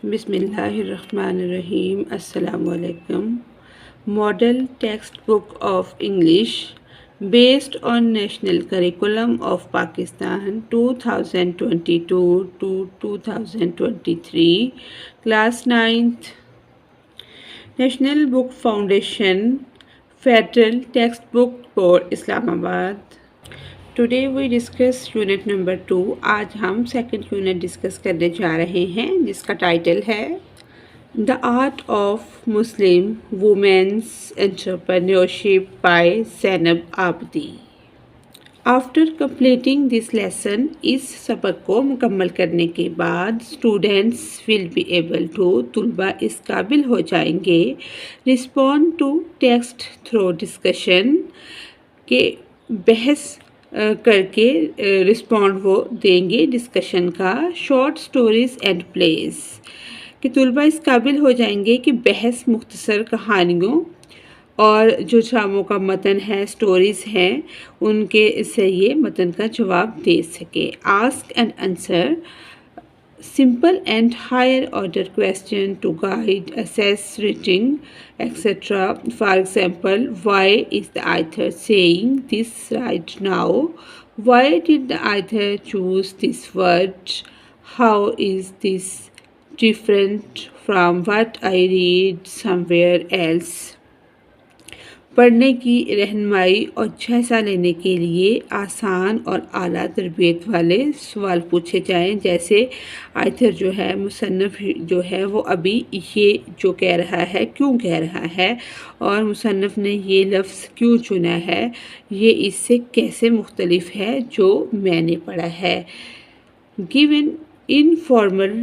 بسم اللہ الرحمن الرحیم. السلام علیکم. Model text book of English based on National Curriculum of Pakistan 2022 to 2023, Class 9th, National Book Foundation, Federal Textbook Board, Islamabad. Today we discuss unit number 2. آج ہم second unit discuss کرنے جا رہے ہیں جس کا ٹائٹل ہے The Art of Muslim Women's Entrepreneurship by Zainab Abdi. After completing this lesson, اس سبق کو مکمل کرنے کے بعد students will be able to طلبہ اس قابل ہو جائیں گے respond to text through discussion کہ بحث کر کے رسپونڈ وہ دیں گے ڈسکشن کا شارٹ سٹوریز اینڈ پلیز کہ طلبہ اس قابل ہو جائیں گے کہ بحث مختصر کہانیوں اور جو ڈراموں کا متن ہے سٹوریز ہیں ان کے ذریعے متن کا جواب دے سکے. Ask and answer simple and higher order question to guide, assess, reading, etc. For example, why is the author saying this right now? Why did the author choose this word? How is this different from what I read somewhere else? پڑھنے کی رہنمائی اور جائزہ لینے کے لیے آسان اور اعلیٰ تربیت والے سوال پوچھے جائیں جیسے آتھر جو ہے مصنف جو ہے وہ ابھی یہ جو کہہ رہا ہے کیوں کہہ رہا ہے اور مصنف نے یہ لفظ کیوں چنا ہے، یہ اس سے کیسے مختلف ہے جو میں نے پڑھا ہے. Give an informal,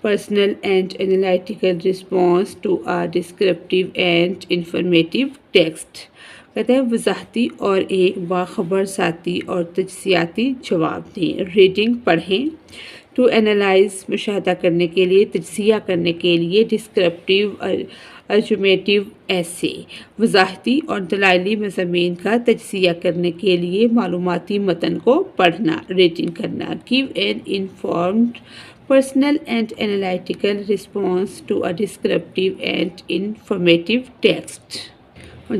personal and analytical response to a descriptive and informative text. کہتے ہیں وضاحتی اور ایک باخبر ذاتی اور تجزیاتی جواب دیں. ریڈنگ پڑھیں. ٹو اینالائز مشاہدہ کرنے کے لیے، تجزیہ کرنے کے لیے. ڈسکرپٹیو ارجومیٹیو ایسے وضاحتی اور دلائلی مضامین کا تجزیہ کرنے کے لیے معلوماتی متن کو پڑھنا. ریڈنگ کرنا. Give an informed personal and analytical response to a descriptive and informative text.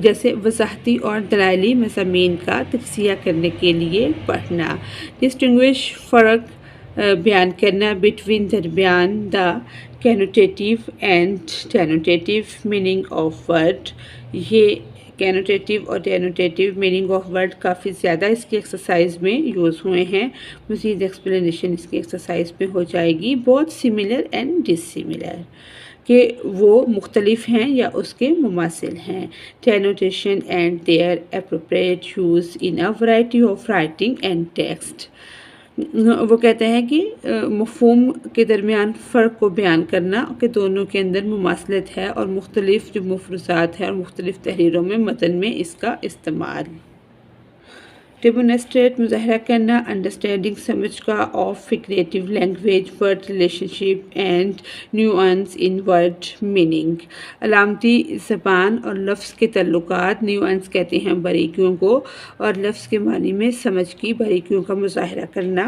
جیسے وضاحتی اور دلائلی مضامین کا تجزیہ کرنے کے لیے پڑھنا. ڈسٹنگوش فرق بیان کرنا between درمیان the connotative and denotative meaning of word. یہ کینوٹیٹیو اور ڈینوٹیٹیو میننگ آف ورڈ کافی زیادہ اس کی ایکسرسائز میں یوز ہوئے ہیں. مزید ایکسپلینیشن اس کی ایکسرسائز میں ہو جائے گی. بہت سملر اینڈ ڈس سملر کہ وہ مختلف ہیں یا اس کے مماثل ہیں. Denotation and their appropriate use in a variety of writing and text. وہ کہتے ہیں کہ مفہوم کے درمیان فرق کو بیان کرنا کہ دونوں کے اندر مماثلت ہے اور مختلف جو مفروضات ہیں اور مختلف تحریروں میں متن میں اس کا استعمال. ڈیمونسٹریٹ مظاہرہ کرنا. انڈرسٹینڈنگ سمجھ کا of figurative language word relationship and nuance in word meaning. علامتی زبان اور لفظ کے تعلقات. نیوانس کہتے ہیں باریکیوں کو اور لفظ کے معنی میں سمجھ کی باریکیوں کا مظاہرہ کرنا.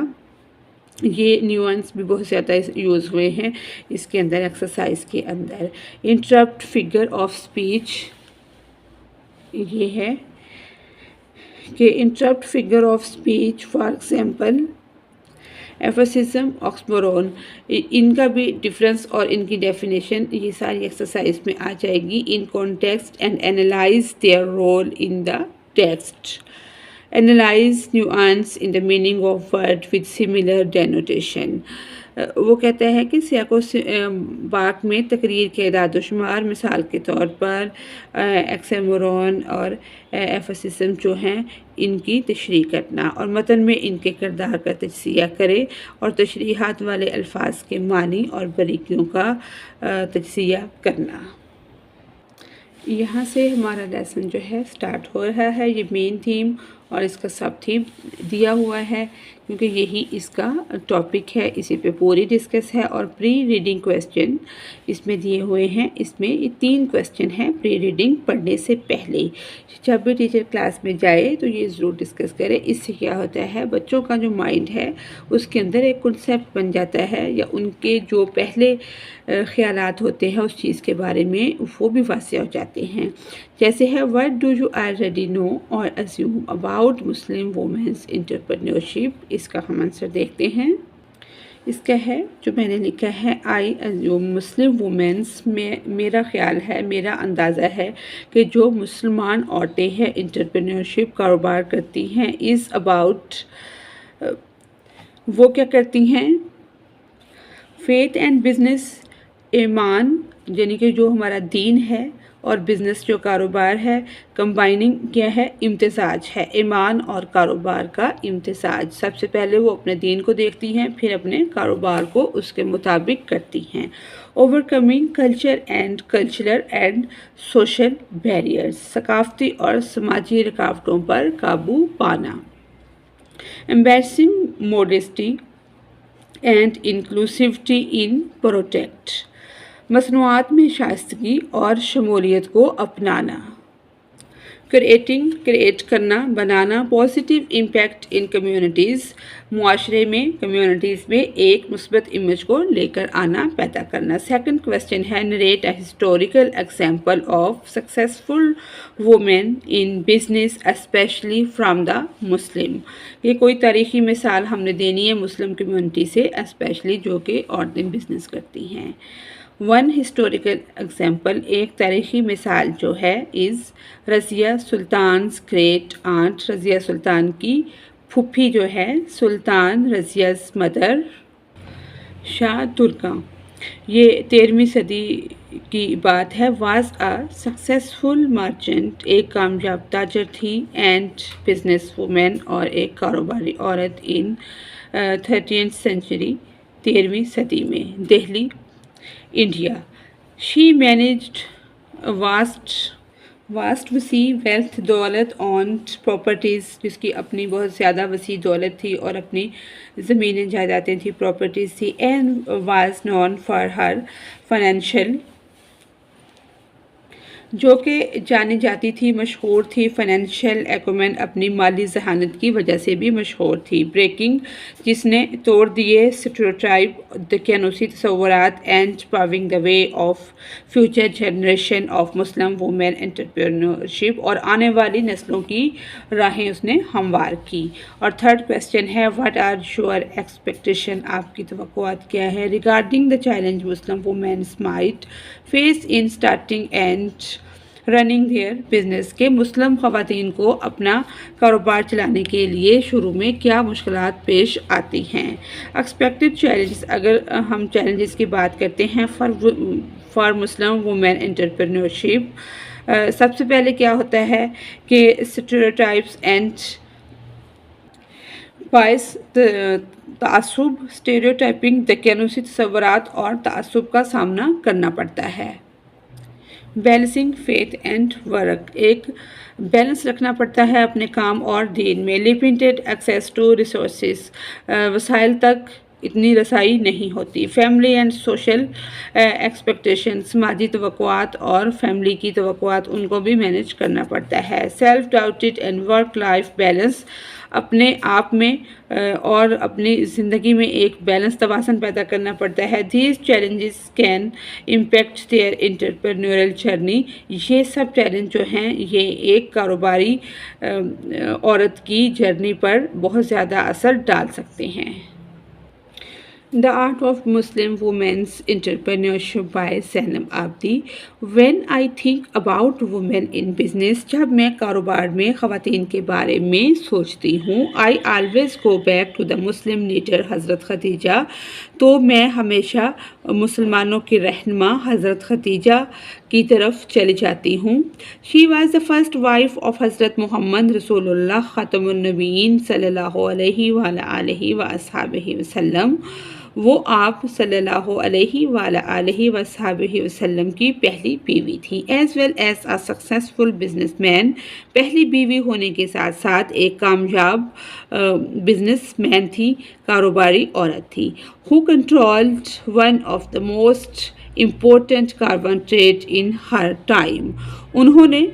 یہ نیوانس بھی بہت زیادہ یوز ہوئے ہیں اس کے اندر ایکسرسائز کے اندر. انٹرپٹ فگر آف اسپیچ یہ ہے کہ interpret figure of speech for example euphemism oxymoron. ان کا بھی ڈفرینس اور ان کی ڈیفینیشن یہ ساری ایکسرسائز میں آ جائے گی. In context and analyze their role in the text. Analyze nuance in the meaning of word with similar denotation. وہ کہتا ہے کہ سیاق و باق میں تقریر کے اعداد و شمار مثال کے طور پر ایکسیمورون اور ایفسزم جو ہیں ان کی تشریح کرنا اور متن میں ان کے کردار کا تجزیہ کرے اور تشریحات والے الفاظ کے معنی اور باریکیوں کا تجزیہ کرنا. یہاں سے ہمارا لیسن جو ہے سٹارٹ ہو رہا ہے. یہ مین تھیم اور اس کا سب تھیم دیا ہوا ہے کیونکہ یہی اس کا ٹاپک ہے، اسی پہ پوری ڈسکس ہے۔ اور پری ریڈنگ کویسچن اس میں دیے ہوئے ہیں، اس میں یہ 3 کویسچن ہیں پری ریڈنگ پڑھنے سے پہلے۔ جب بھی ٹیچر کلاس میں جائے تو یہ ضرور ڈسکس کرے، اس سے کیا ہوتا ہے بچوں کا جو مائنڈ ہے اس کے اندر ایک کنسیپٹ بن جاتا ہے، یا ان کے جو پہلے خیالات ہوتے ہیں اس چیز کے بارے میں وہ بھی واضح ہو جاتے ہیں۔ جیسے ہے what do you already know or assume about Muslim women's entrepreneurship، اس کا ہم آنسر دیکھتے ہیں۔ اس کا ہے جو میں نے لکھا ہے I assume Muslim women's، میرا خیال ہے، میرا اندازہ ہے کہ جو مسلمان عورتیں ہیں انٹرپرینورشپ کاروبار کرتی ہیں is about، وہ کیا کرتی ہیں، فیتھ اینڈ بزنس، ایمان یعنی کہ جو ہمارا دین ہے اور بزنس جو کاروبار ہے، کمبائننگ کیا ہے، امتزاج ہے، ایمان اور کاروبار کا امتزاج۔ سب سے پہلے وہ اپنے دین کو دیکھتی ہیں، پھر اپنے کاروبار کو اس کے مطابق کرتی ہیں۔ Over coming cultural and social barriers, ثقافتی اور سماجی رکاوٹوں پر قابو پانا۔ embracing modesty and inclusivity in protect، مصنوعات میں شائستگی اور شمولیت کو اپنانا۔ کریٹ کرنا، بنانا، پازیٹیو امپیکٹ ان کمیونٹیز، معاشرے میں، کمیونٹیز میں ایک مثبت امیج کو لے کر آنا، پیدا کرنا۔ سیکنڈ کویسچن ہے narrate a historical example of successful women in business especially from the Muslim, یہ کوئی تاریخی مثال ہم نے دینی ہے مسلم کمیونٹی سے، اسپیشلی جو کہ عورتیں بزنس کرتی ہیں۔ ون ہسٹوریکل ایگزامپل، ایک تاریخی مثال جو ہے از رضیہ سلطان's گریٹ آنٹ، رضیہ سلطان کی پھوپھی جو ہے، سلطان رضیہ's مدر شاہ ترکاں، یہ 13ویں صدی کی بات ہے۔ واز اے سکسیسفل مرچنٹ، ایک کامیاب تاجر تھی، اینڈ بزنس وومین، اور ایک کاروباری عورت، ان 13th century، 13ویں صدی میں، دہلی، انڈیا۔ شی مینیجڈ واسٹ وسیع ویلتھ، دولت، اونڈ پراپرٹیز، جس کی اپنی بہت زیادہ وسیع دولت تھی اور اپنی زمینیں جائیدادیں تھی، پراپرٹیز تھی، and was known for her financial, جو کہ جانی جاتی تھی، مشہور تھی، فائنینشیل ایکومن، اپنی مالی ذہانت کی وجہ سے بھی مشہور تھی۔ بریکنگ، جس نے توڑ دیے اسٹیریوٹائپ، دقیانوسی تصورات، and paving the way of future generation of Muslim women entrepreneurship, اور آنے والی نسلوں کی راہیں اس نے ہموار کی۔ اور تھرڈ کویسچن ہے واٹ آر یور ایکسپیکٹیشن، آپ کی توقعات کیا ہے، regarding the challenge Muslim womens might face in starting and running their business, کے مسلم خواتین کو اپنا کاروبار چلانے کے لیے شروع میں کیا مشکلات پیش آتی ہیں۔ ایکسپیکٹڈ چیلنجز، اگر ہم چیلنجز کی بات کرتے ہیں فار مسلم وومین انٹرپرینورشپ، سب سے پہلے کیا ہوتا ہے کہ اسٹیریوٹائپس اینڈ باعث تعصب، اسٹیریوٹائپنگ، دقیانوسی تصورات اور تعصب کا سامنا کرنا پڑتا ہے۔ بیلنسنگ فیتھ اینڈ ورک، ایک بیلنس رکھنا پڑتا ہے اپنے کام اور دین میں۔ لمیٹڈ ایکسیس ٹو ریسورسز، وسائل تک اتنی رسائی نہیں ہوتی۔ فیملی اینڈ سوشل ایکسپیکٹیشن، سماجی توقعات اور فیملی کی توقعات، ان کو بھی مینیج کرنا پڑتا ہے۔ Self doubted and work life balance, اپنے آپ میں اور اپنی زندگی میں ایک بیلنس توازن پیدا کرنا پڑتا ہے۔ These challenges can impact their entrepreneurial journey, یہ سب چیلنج جو ہیں یہ ایک کاروباری عورت کی جرنی پر بہت زیادہ اثر ڈال سکتے ہیں۔ The Art of Muslim Women's Entrepreneurship by Zainab Abidi. When I think about women in business، جب میں کاروبار میں خواتین کے بارے میں سوچتی ہوں، I always go back to the Muslim leader حضرت خدیجہ، تو میں ہمیشہ مسلمانوں کی رہنما حضرت خدیجہ کی طرف چلی جاتی ہوں۔ She was the first wife of حضرت محمد رسول اللہ خاتم النبیین صلی اللہ علیہ وآلہ وصحبہ وسلم۔ وہ آپ صلی اللہ علیہ وآلہ وصحبہ وسلم کی پہلی بیوی تھی. As well as a successful businessman, پہلی بیوی ہونے کے ساتھ ساتھ ایک کامیاب بزنس مین تھی، کاروباری عورت تھی. who controlled one of the most important caravan trade in her time. انہوں نے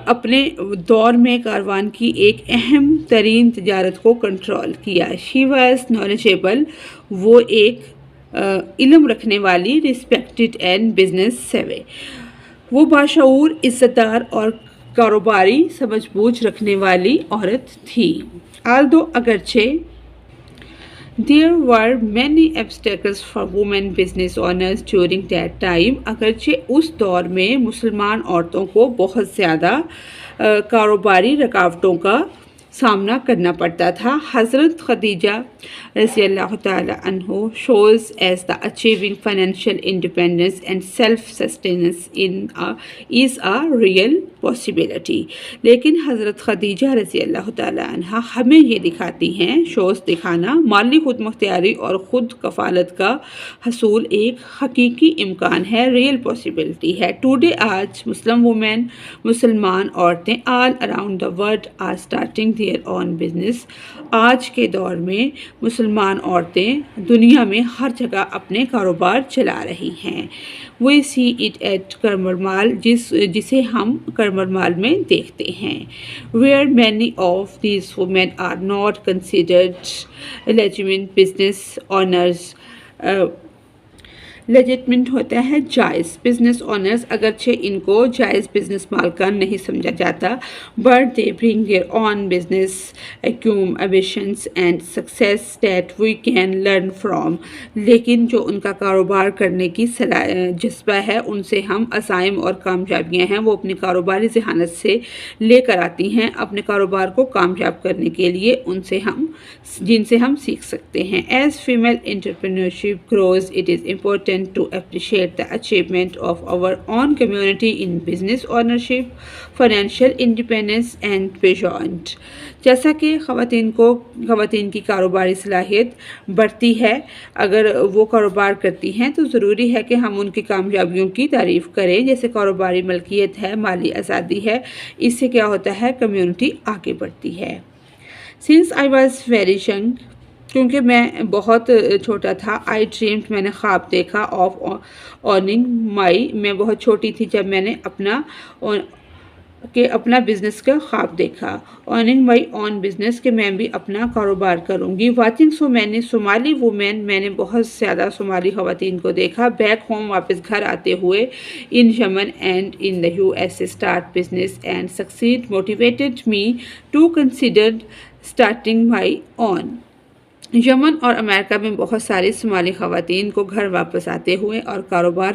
اپنے دور میں کاروان کی ایک اہم ترین تجارت کو کنٹرول کیا. شی واز knowledgeable، وہ ایک علم رکھنے والی، ریسپیکٹڈ اینڈ بزنس سیوے، وہ باشعور، عزت دار اور کاروباری سمجھ بوجھ رکھنے والی عورت تھی. although اگرچہ there were many obstacles for women business owners during that time، اگرچہ اس دور میں مسلمان عورتوں کو بہت زیادہ کاروباری رکاوٹوں کا سامنا کرنا پڑتا تھا. حضرت خدیجہ رضی اللہ تعالیٰ عنہ shows as the achieving financial independence and self-sustenance is a real possibility. لیکن حضرت خدیجہ رضی اللہ تعالیٰ عنہ ہمیں یہ دکھاتی ہیں، شوز دکھانا مالی خود مختاری اور خود کفالت کا حصول ایک حقیقی امکان ہے، ریئل پاسبلٹی ہے. ٹوڈے آج مسلمان عورتیں all around the world are starting their own business. آج کے دور میں مسلمان عورتیں دنیا میں ہر جگہ اپنے کاروبار چلا رہی ہیں. We see it at کرمرمال، جسے ہم کرمرمال میں دیکھتے ہیں. Where many of these women are not considered legitimate business owners. لیجٹمنٹ ہوتا ہے جائز، بزنس اونرز اگرچہ ان کو جائز بزنس مالکان نہیں سمجھا جاتا، but they bring their own business acumen ambitions and success that we can learn from. لیکن جو ان کا کاروبار کرنے کی جذبہ ہے، ان سے ہم عزائم اور کامیابیاں ہیں وہ اپنی کاروباری ذہانت سے لے کر آتی ہیں اپنے کاروبار کو کامیاب کرنے کے لیے، جن سے ہم سیکھ سکتے ہیں. As female entrepreneurship grows, it is important to appreciate the achievement of our own community in business ownership, financial independence and beyond. جیسا کہ خواتین کی کاروباری صلاحیت بڑھتی ہے اگر وہ کاروبار کرتی ہیں تو ضروری ہے کہ ہم ان کی کامیابیوں کی تعریف کریں، جیسے کاروباری ملکیت ہے، مالی آزادی ہے. اس سے کیا ہوتا ہے، کمیونٹی آگے بڑھتی ہے. Since I was very young، کیونکہ میں بہت چھوٹا تھا، آئی ڈریمڈ، میں نے خواب دیکھا، آف اوننگ مائی، میں بہت چھوٹی تھی جب میں نے اپنا بزنس کا خواب دیکھا. اوننگ مائی اون بزنس، کہ میں بھی اپنا کاروبار کروں گی. واچنگ سو مینی صومالی وومین، میں نے بہت زیادہ صومالی خواتین کو دیکھا. بیک ہوم، واپس گھر آتے ہوئے، in Yemen and in the USA start business and succeed motivated me to consider starting my own. Yemen اور امریکہ میں بہت ساری صومالی خواتین کو گھر واپس آتے ہوئے اور کاروبار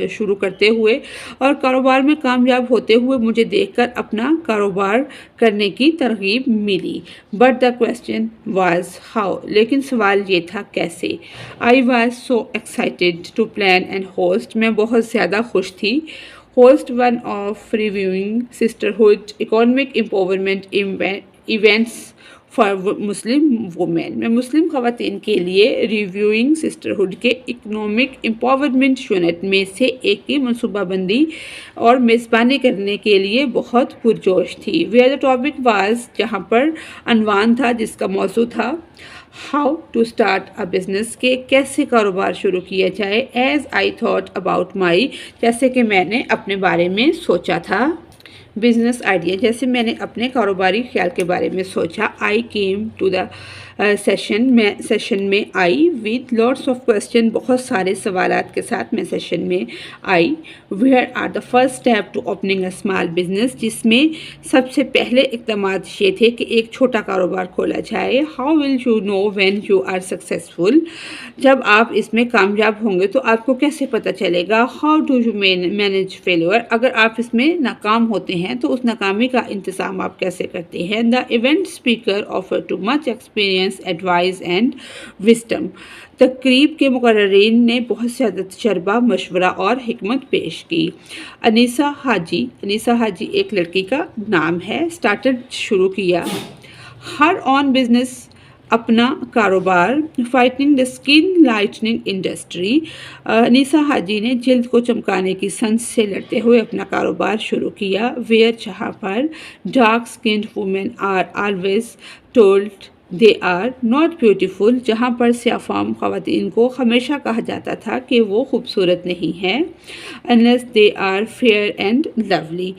شروع کرتے ہوئے اور کاروبار میں کامیاب ہوتے ہوئے مجھے دیکھ کر اپنا کاروبار کرنے کی ترغیب ملی. But the question was how, لیکن سوال یہ تھا کیسے. I was so excited to plan and host, میں بہت زیادہ خوش تھی. Host one of reviewing sisterhood economic empowerment events for Muslim women, میں مسلم خواتین کے لیے ریویوئنگ سسٹرہڈ کے اکنامک امپاورمنٹ یونٹ میں سے ایک کی منصوبہ بندی اور میزبانی کرنے کے لیے بہت پرجوش تھی. ویئر دا ٹاپک واز، جہاں پر عنوان تھا، جس کا موضوع تھا how to start a business, کہ کیسے کاروبار شروع کیا جائے. As I thought about my, جیسے کہ میں نے اپنے بارے میں سوچا تھا. بزنس آئیڈیا، جیسے میں نے اپنے کاروباری خیال کے بارے میں سوچا. I came to the session میں آئی وتھ لاٹس آف کویسچن، بہت سارے سوالات کے ساتھ میں سیشن میں آئی. Where are the first step to opening a small business, جس میں سب سے پہلے اقدامات یہ تھے کہ ایک چھوٹا کاروبار کھولا جائے. How will you know when you are successful, جب آپ اس میں کامیاب ہوں گے تو آپ کو کیسے پتہ چلے گا. How do you manage failure, اگر آپ اس میں ناکام ہوتے ہیں تو اس ناکامی کا انتظام آپ کیسے کرتے ہیں. The event speaker offer too much experience, advice and wisdom, تقریب کے مقررین نے بہت زیادہ تجربہ، مشورہ اور حکمت پیش کی. انیسہ حاجی ایک لڑکی کا نام ہے. اسٹارٹڈ، شروع کیا. ہر آن بزنس اپنا کاروبار. Fighting the skin Lightning industry. Anisa حاجی نے جلد کو چمکانے کی سنس سے لڑتے ہوئے اپنا کاروبار شروع کیا. ویئر جہاں پر dark skinned women are always told they are not beautiful, جہاں پر سیاہ فام خواتین کو ہمیشہ کہا جاتا تھا کہ وہ خوبصورت نہیں ہیں. unless they are fair and lovely،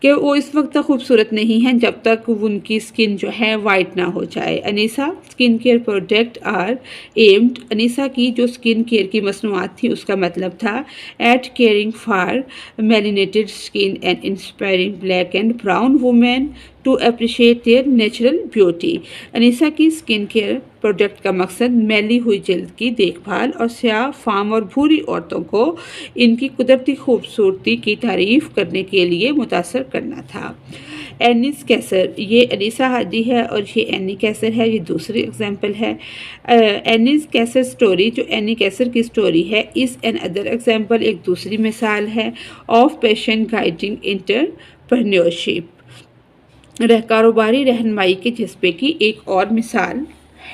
کہ وہ اس وقت تک خوبصورت نہیں ہیں جب تک ان کی اسکن جو ہے وائٹ نہ ہو جائے. Anisa skin care product are aimed. Anisa کی جو اسکن کیئر کی مصنوعات تھی اس کا مطلب تھا it caring for melanated skin and inspiring black and brown women to appreciate their natural beauty. Anisa کی اسکن کیئر پروڈکٹ کا مقصد میلی ہوئی جلد کی دیکھ بھال اور سیاہ فام اور بھوری عورتوں کو ان کی قدرتی خوبصورتی کی تعریف کرنے کے لیے متاثر کرنا تھا. اینیس کیسر، یہ انیسہ حاجی ہے اور یہ اینی کیسر ہے، یہ دوسری اگزامپل ہے. اینیس کیسر سٹوری، جو اینی کیسر کی سٹوری ہے، از این ادر ایگزامپل، ایک دوسری مثال ہے آف پیشن گائیڈنگ انٹرپرینیورشپ، کاروباری رہنمائی کے جذبے کی ایک اور مثال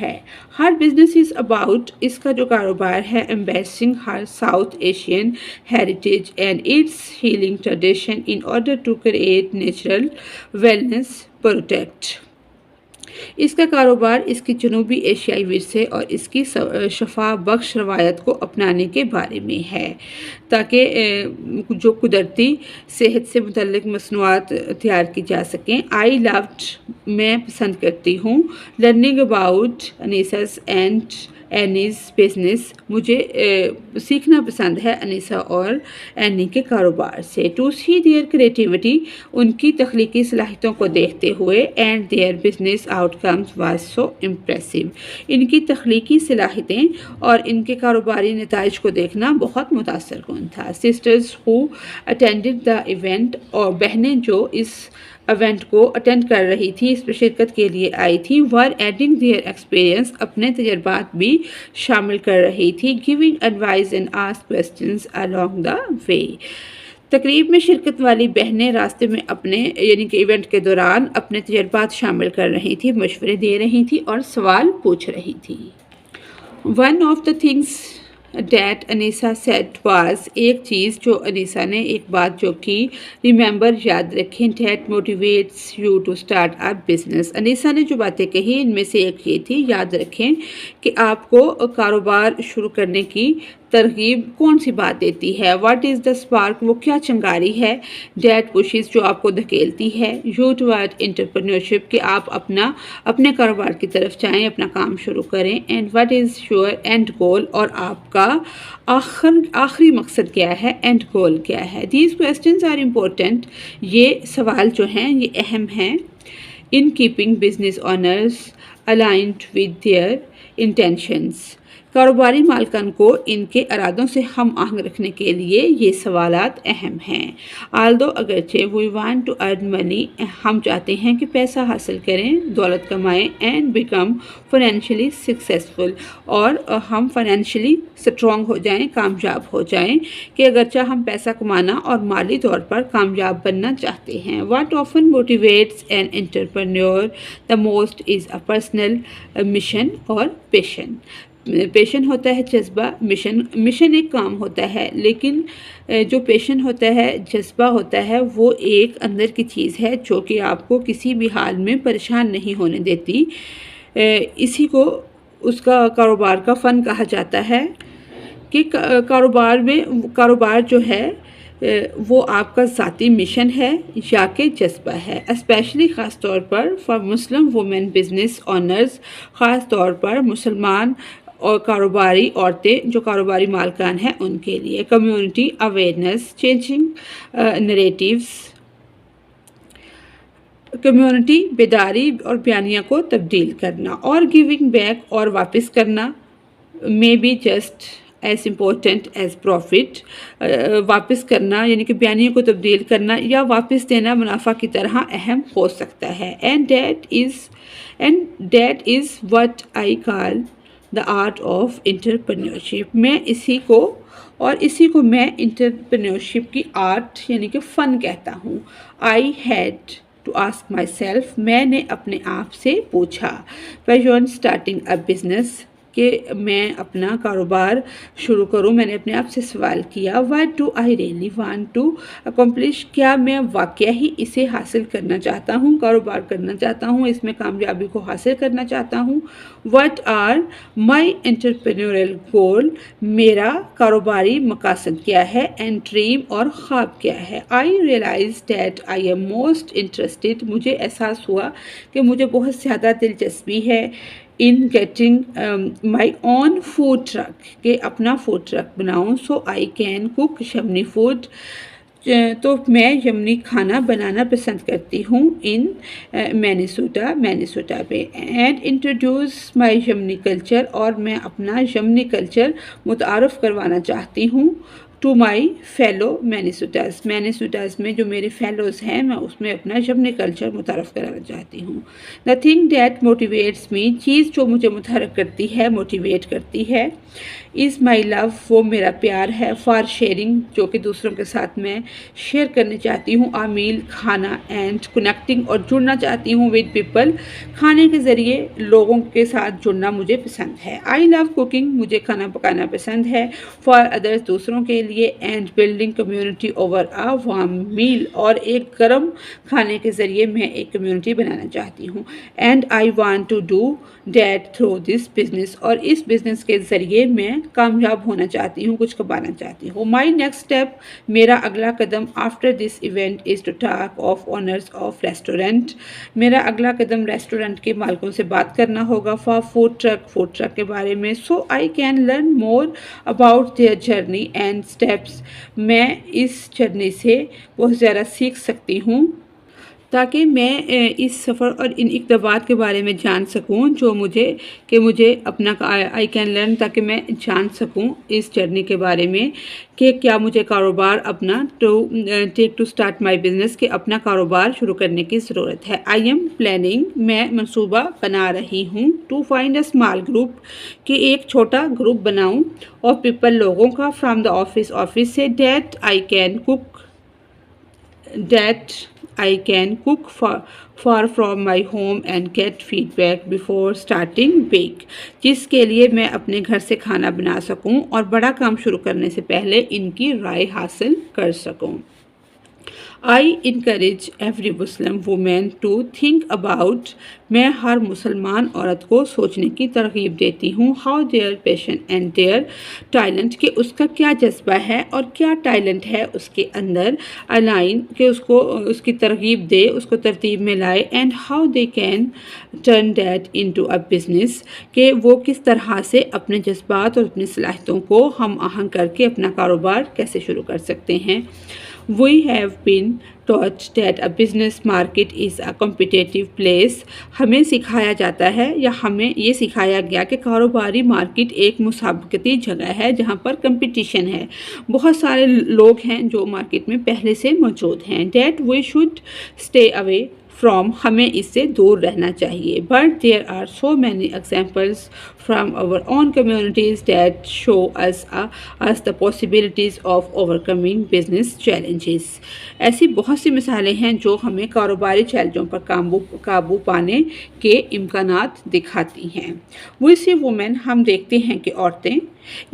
ہے. ہر بزنس از اباؤٹ، اس کا جو کاروبار ہے embracing Hare south Asian heritage and its healing tradition in order to create natural wellness product. اس کا کاروبار اس کی جنوبی ایشیائی ورثے اور اس کی شفا بخش روایت کو اپنانے کے بارے میں ہے تاکہ جو قدرتی صحت سے متعلق مصنوعات تیار کی جا سکیں. آئی لوڈ، میں پسند کرتی ہوں. لرننگ اباؤٹ انیسا's اینڈ اینیز بزنس، مجھے سیکھنا پسند ہے انیسہ اور اینی کے کاروبار سے. ٹو سی دیئر کریٹیوٹی، ان کی تخلیقی صلاحیتوں کو دیکھتے ہوئے. And their business outcomes was so impressive, ان کی تخلیقی صلاحیتیں اور ان کے کاروباری نتائج کو دیکھنا بہت متاثر کن تھا. Sisters who attended the event, اور بہنیں جو اس ایونٹ کو اٹینڈ کر رہی تھی، اس پر شرکت کے لیے آئی تھی. ور ایڈنگ دیئر ایکسپیرئنس، اپنے تجربات بھی شامل کر رہی تھی. Giving advice and ask questions along the way، تقریب میں شرکت والی بہنیں راستے میں اپنے یعنی کہ ایونٹ کے دوران اپنے تجربات شامل کر رہی تھی، مشورے دے رہی تھی اور سوال پوچھ رہی تھی. One of the things that Anisa said was, ایک چیز جو انیسہ نے، ایک بات جو کی. ریممبر، یاد رکھیں. That motivates you to start a business, Anisa نے جو باتیں کہی ان میں سے ایک یہ تھی، یاد رکھیں کہ آپ کو کاروبار شروع کرنے کی ترغیب کون سی بات دیتی ہے. واٹ از دا اسپارک، وہ کیا چنگاری ہے. ڈیٹ پشز، جو آپ کو دھکیلتی ہے. یو ٹوارڈ انٹرپرینیورشپ، کہ آپ اپنے کاروبار کی طرف جائیں، اپنا کام شروع کریں. And what is your end goal, اور آپ کا آخری مقصد کیا ہے، اینڈ گول کیا ہے. دیز کویسچنز آر امپورٹنٹ، یہ سوال جو ہیں یہ اہم ہیں. In keeping business owners aligned with their intentions, کاروباری مالکان کو ان کے ارادوں سے ہم آہنگ رکھنے کے لیے یہ سوالات اہم ہیں. آلدو، اگرچہ وی وانٹ ٹو ارن منی، ہم چاہتے ہیں کہ پیسہ حاصل کریں، دولت کمائیں. اینڈ بیکم فائنینشلی سکسیزفل، اور ہم فائنینشلی اسٹرانگ ہو جائیں، کامیاب ہو جائیں، کہ اگرچہ ہم پیسہ کمانا اور مالی طور پر کامیاب بننا چاہتے ہیں. What often motivates an entrepreneur the most is a personal mission اور پیشن. پیشن ہوتا ہے جذبہ، مشن ایک کام ہوتا ہے، لیکن جو پیشن ہوتا ہے، جذبہ ہوتا ہے، وہ ایک اندر کی چیز ہے جو کہ آپ کو کسی بھی حال میں پریشان نہیں ہونے دیتی. اسی کو اس کا کاروبار کا فن کہا جاتا ہے کہ کاروبار جو ہے وہ آپ کا ذاتی مشن ہے یا کہ جذبہ ہے. اسپیشلی خاص طور پر for Muslim women business owners, خاص طور پر مسلمان اور کاروباری عورتیں جو کاروباری مالکان ہیں ان کے لیے. کمیونٹی اویئرنیس، چینجنگ نریٹیوز، کمیونٹی بیداری اور بیانیہ کو تبدیل کرنا. اور گیونگ بیک، اور واپس کرنا. May be just as important as profit, واپس کرنا یعنی کہ بیانیہ کو تبدیل کرنا یا واپس دینا منافع کی طرح اہم ہو سکتا ہے. And that is what I call the art of entrepreneurship, میں اسی کو میں انٹرپرینیورشپ کی آرٹ یعنی کہ فن کہتا ہوں. I had to ask myself, میں نے اپنے آپ سے پوچھا when starting a business کہ میں اپنا کاروبار شروع کروں، میں نے اپنے آپ سے سوال کیا what do I really want to accomplish، کیا میں واقعہ ہی اسے حاصل کرنا چاہتا ہوں، کاروبار کرنا چاہتا ہوں، اس میں کامیابی کو حاصل کرنا چاہتا ہوں. what are my entrepreneurial goal، میرا کاروباری مقاصد کیا ہے، and dream اور خواب کیا ہے. I realized that I am most interested، مجھے احساس ہوا کہ مجھے بہت زیادہ دلچسپی ہے in getting my own food truck، کہ اپنا فوڈ ٹرک بناؤں. so I can cook یمنی food، تو میں یمنی کھانا بنانا پسند کرتی ہوں in مینیسوٹا پہ. and introduce my یمنی کلچر، اور میں اپنا یمنی کلچر متعارف کروانا چاہتی ہوں to my fellow مینیسوٹاز میں جو میرے فیلوز ہیں، میں اس میں اپنا یمنی کلچر متعارف کرانا چاہتی ہوں. the thing that motivates me، چیز جو مجھے متحرک کرتی ہے، موٹیویٹ کرتی ہے، is my love، وہ میرا پیار ہے، for sharing، جو کہ دوسروں کے ساتھ میں شیئر کرنے چاہتی ہوں، a meal، کھانا، and connecting، اور جڑنا چاہتی ہوں with people، کھانے کے ذریعے لوگوں کے ساتھ جڑنا مجھے پسند ہے. I love cooking، مجھے کھانا پکانا پسند ہے، for others، دوسروں کے لیے، and building community over a warm meal، اور ایک گرم کھانے کے ذریعے میں ایک کمیونٹی بنانا چاہتی ہوں. and I want to do that through this business، اور اس بزنس کے ذریعے میں کامیاب ہونا چاہتی ہوں، کچھ کمانا چاہتی ہوں. my next step، میرا اگلا قدم after this event is to talk of owners of restaurant، میرا اگلا قدم ریسٹورنٹ کے مالکوں سے بات کرنا ہوگا for فوڈ ٹرک کے بارے میں. so I can learn more about their journey and steps، میں اس جرنی سے بہت زیادہ سیکھ سکتی ہوں تاکہ میں اس سفر اور ان اقدامات کے بارے میں جان سکوں جو مجھے اپنا آئی کین لرن، تاکہ میں جان سکوں اس جرنی کے بارے میں کہ کیا مجھے کاروبار اپنا ٹیک ٹو اسٹارٹ مائی بزنس، کہ اپنا کاروبار شروع کرنے کی ضرورت ہے. آئی ایم پلاننگ، میں منصوبہ بنا رہی ہوں to find a small group, کہ ایک چھوٹا گروپ بناؤں آف پیپل، لوگوں کا، فرام دا آفس سے، that I can cook far from my home and get feedback before starting bake، جس کے لیے میں اپنے گھر سے کھانا بنا سکوں اور بڑا کام شروع کرنے سے پہلے ان کی رائے حاصل کر سکوں. I encourage every Muslim woman to think about، میں ہر مسلمان عورت کو سوچنے کی ترغیب دیتی ہوں how their passion and their talent، کہ اس کا کیا جذبہ ہے اور کیا ٹیلنٹ ہے اس کے اندر، align، کہ اس کی ترغیب دے، اس کو ترتیب میں لائے، and how they can turn that into a business، کہ وہ کس طرح سے اپنے جذبات اور اپنی صلاحیتوں کو ہم آہنگ کر کے اپنا کاروبار کیسے شروع کر سکتے ہیں. We have been taught that a business market is a competitive place، ہمیں سکھایا جاتا ہے یا ہمیں یہ سکھایا گیا کہ کاروباری مارکیٹ ایک مسابقتی جگہ ہے جہاں پر کمپٹیشن ہے، بہت سارے لوگ ہیں جو مارکیٹ میں پہلے سے موجود ہیں. that we should stay away from، ہمیں اس سے دور رہنا چاہیے. but there are so many examples from our own communities that show us the possibilities of overcoming business challenges، ایسی بہت سی مثالیں ہیں جو ہمیں کاروباری چیلنجوں پر قابو پانے کے امکانات دکھاتی ہیں. we see women، ہم دیکھتے ہیں کہ عورتیں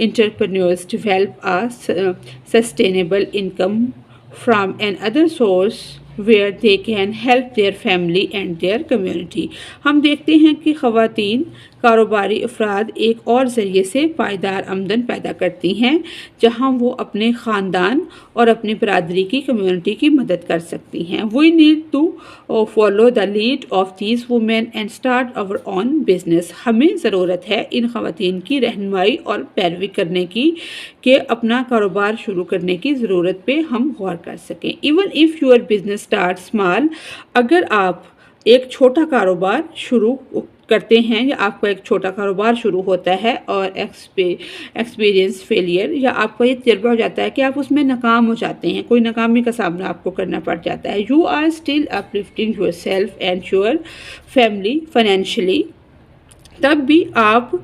entrepreneurs develop a sustainable income from another source where they can help their family and their community، ہم دیکھتے ہیں کہ خواتین کاروباری افراد ایک اور ذریعے سے پائیدار آمدن پیدا کرتی ہیں جہاں وہ اپنے خاندان اور اپنی برادری کی کمیونٹی کی مدد کر سکتی ہیں. we need to follow the lead of these women and start our own business، ہمیں ضرورت ہے ان خواتین کی رہنمائی اور پیروی کرنے کی کہ اپنا کاروبار شروع کرنے کی ضرورت پہ ہم غور کر سکیں. even if your business starts small، اگر آپ ایک چھوٹا کاروبار شروع کرتے ہیں یا آپ کا ایک چھوٹا کاروبار شروع ہوتا ہے اور ایکسپیرینس فیلئر، یا آپ کا یہ تجربہ ہو جاتا ہے کہ آپ اس میں ناکام ہو جاتے ہیں، کوئی ناکامی کا سامنا آپ کو کرنا پڑ جاتا ہے، you are still uplifting yourself and your family financially، تب بھی آپ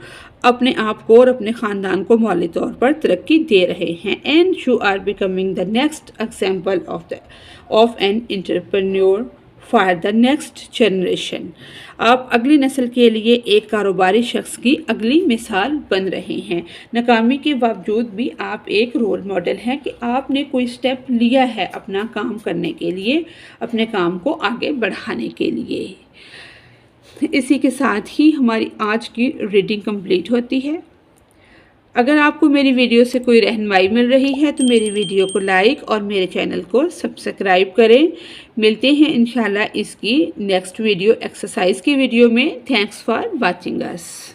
اپنے آپ کو اور اپنے خاندان کو مالی طور پر ترقی دے رہے ہیں. and you are becoming the next example of an entrepreneur for the next generation. آپ اگلی نسل کے لیے ایک کاروباری شخص کی اگلی مثال بن رہے ہیں. ناکامی کے باوجود بھی آپ ایک رول ماڈل ہیں کہ آپ نے کوئی سٹیپ لیا ہے اپنا کام کرنے کے لیے، اپنے کام کو آگے بڑھانے کے لیے. اسی کے ساتھ ہی ہماری آج کی ریڈنگ کمپلیٹ ہوتی ہے. اگر آپ کو میری ویڈیو سے کوئی رہنمائی مل رہی ہے تو میری ویڈیو کو لائک اور میرے چینل کو سبسکرائب کریں. ملتے ہیں انشاءاللہ اس کی نیکسٹ ویڈیو ایکسرسائز کی ویڈیو میں. Thanks for watching us.